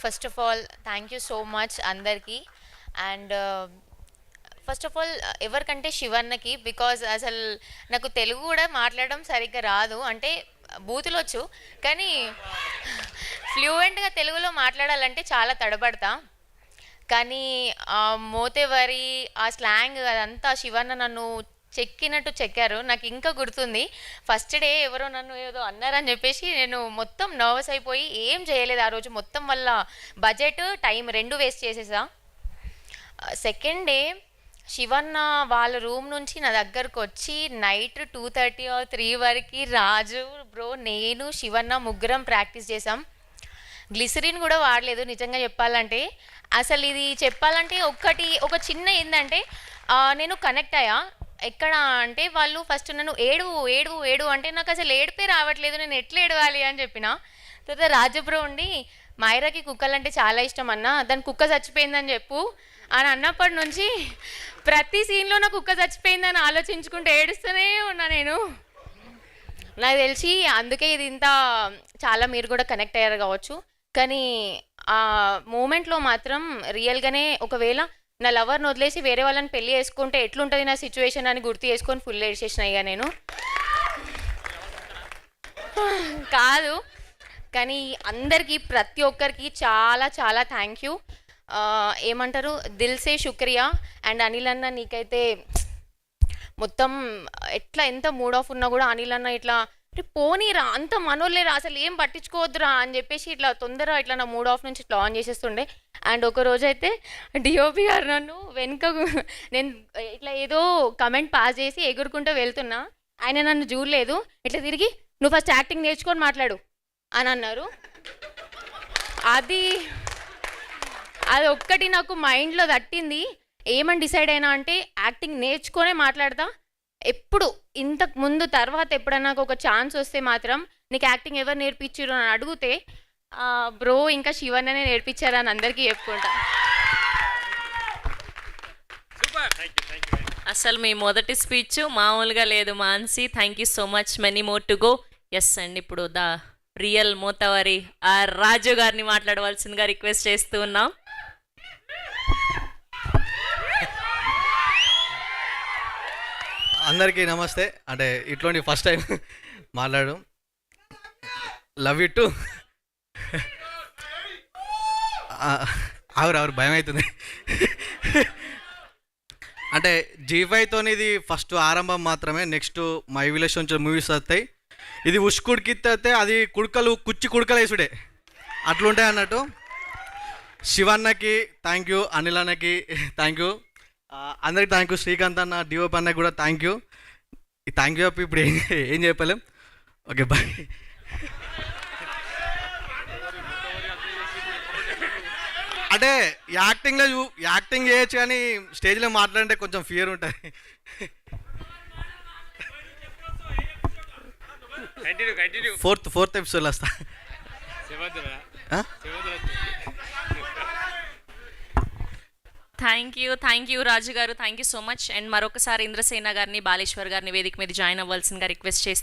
First of all thank you so much అందరికీ. And first of all ఎవరికంటే శివన్నకి, because అసలు నాకు తెలుగు కూడా మాట్లాడడం సరిగ్గా రాదు. అంటే బూతులు వచ్చు, కానీ ఫ్లూయెంట్గా తెలుగులో మాట్లాడాలంటే చాలా తడబడతా. కానీ ఆ మోతేవరి ఆ స్లాంగ్ అదంతా శివన్న నన్ను చెక్కినట్టు చెక్కారు. నాకు ఇంకా గుర్తుంది, ఫస్ట్ డే ఎవరో నన్ను ఏదో అన్నారని చెప్పేసి నేను మొత్తం నర్వస్ అయిపోయి ఏం చేయలేదు ఆ రోజు. మొత్తం వల్ల బడ్జెట్ టైం రెండు వేస్ట్ చేసేసా. సెకండ్ డే శివన్న వాళ్ళ రూమ్ నుంచి నా దగ్గరకు వచ్చి నైట్ 2:30 or 3 వరకు రాజు బ్రో, నేను, శివన్న ముగ్గురం ప్రాక్టీస్ చేసాం. గ్లిసరిన్ కూడా వాడలేదు నిజంగా చెప్పాలంటే. అసలు ఇది చెప్పాలంటే ఒక చిన్న ఏంటంటే నేను కనెక్ట్ అయ్యా. ఎక్కడ అంటే వాళ్ళు ఫస్ట్ నన్ను ఏడువు ఏడువు ఏడు అంటే నాకు అసలు ఏడిపే రావట్లేదు, నేను ఎట్లా ఏడవాలి అని చెప్పిన. తర్వాత రాజబ్రో ఉండి మైరాకి కుక్కలంటే చాలా ఇష్టం అన్న, దాని కుక్క చచ్చిపోయిందని చెప్పు అని అన్నప్పటి నుంచి ప్రతి సీన్లో నా కుక్క చచ్చిపోయిందని ఆలోచించుకుంటూ ఏడుస్తూనే ఉన్నా నేను. నాకు తెలిసి అందుకే ఇది ఇంత చాలా మీరు కూడా కనెక్ట్ అయ్యారు కావచ్చు. కానీ ఆ మూమెంట్లో మాత్రం రియల్గానే ఒకవేళ నా లవర్ని వదిలేసి వేరే వాళ్ళని పెళ్లి చేసుకుంటే ఎట్లుంటుంది నా సిచ్యువేషన్ అని గుర్తు చేసుకొని ఫుల్ ఏడ్చేసిన ఇక నేను. కాదు కానీ అందరికీ ప్రతి ఒక్కరికి చాలా చాలా థ్యాంక్ యూ. ఏమంటారు, దిల్సే శుక్రియా. అండ్ అనిల్ అన్న నీకైతే మొత్తం ఎట్లా ఎంత మూడ్ ఆఫ్ ఉన్నా కూడా అనిల్ అన్న ఇట్లా పోనీరా అంత మనోళ్ళేరా అసలు ఏం పట్టించుకోవద్దురా అని చెప్పేసి ఇట్లా తొందరగా ఇట్లా నా మూడ్ ఆఫ్ నుంచి ఇట్లా ఆన్ చేసేస్తుండే. అండ్ ఒక రోజు అయితే డిఓపి గారు నన్ను వెనుక నేను ఇట్లా ఏదో కమెంట్ పాస్ చేసి ఎగురుకుంటూ వెళ్తున్నా, ఆయన నన్ను చూడలేదు, ఇట్లా తిరిగి నువ్వు ఫస్ట్ యాక్టింగ్ నేర్చుకొని మాట్లాడు అని అన్నారు. అది ఒక్కటి నాకు మైండ్లో తట్టింది. ఏమని డిసైడ్ అయినా అంటే యాక్టింగ్ నేర్చుకొనే మాట్లాడతా. ఎప్పుడు ఇంతకు ముందు తర్వాత ఎప్పుడన్నా నాకు ఒక ఛాన్స్ వస్తే మాత్రం నీకు యాక్టింగ్ ఎవరు నేర్పించారు అని అడిగితే బ్రో ఇంకా శివన్ననే నేర్పించారు అని అందరికీ చెప్పుకుంటా. అసలు మీ మొదటి స్పీచ్ మామూలుగా లేదు Mansi. Thank you so much, many more to go. Yes అండి, ఇప్పుడు ద రియల్ మోతవరి రాజు గారిని మాట్లాడవలసిందిగా రిక్వెస్ట్ చేస్తూ ఉన్నాం. అందరికీ నమస్తే. అంటే ఇట్లాంటి ఫస్ట్ టైం మాట్లాడడం. Love you too. ఆవిరు భయం అవుతుంది. అంటే G5తోని ఇది ఫస్ట్ ఆరంభం మాత్రమే. నెక్స్ట్ మై విలేజ్ నుంచి మూవీస్ వస్తాయి. ఇది ఉష్కుడికితే అది కుచ్చి కుడకలు వేసుడే అట్లుంటాయి అన్నట్టు. శివన్నకి థ్యాంక్ యూ, అనిల్ అన్నకి థ్యాంక్ యూ, అందరికి థ్యాంక్ యూ, శ్రీకాంత్ అన్న డిఓపి అన్నకి కూడా థ్యాంక్ యూ. ఈ థ్యాంక్ యూ ఇప్పుడు ఏం చెప్పలేం. Okay bye. అంటే యాక్టింగ్ చేయొచ్చు కానీ స్టేజ్లో మాట్లాడంటే కొంచెం ఫియర్ ఉంటుంది. ఫోర్త్ ఎపిసోడ్లో వస్తా. థ్యాంక్ యూ రాజు గారు, thank you so much. And మరొకసారి ఇంద్రసేన గారిని, బాలేశ్వర్ గారిని వేదిక మీద జాయిన్ అవ్వాల్సిందిగా రిక్వెస్ట్ చేస్తున్నాను.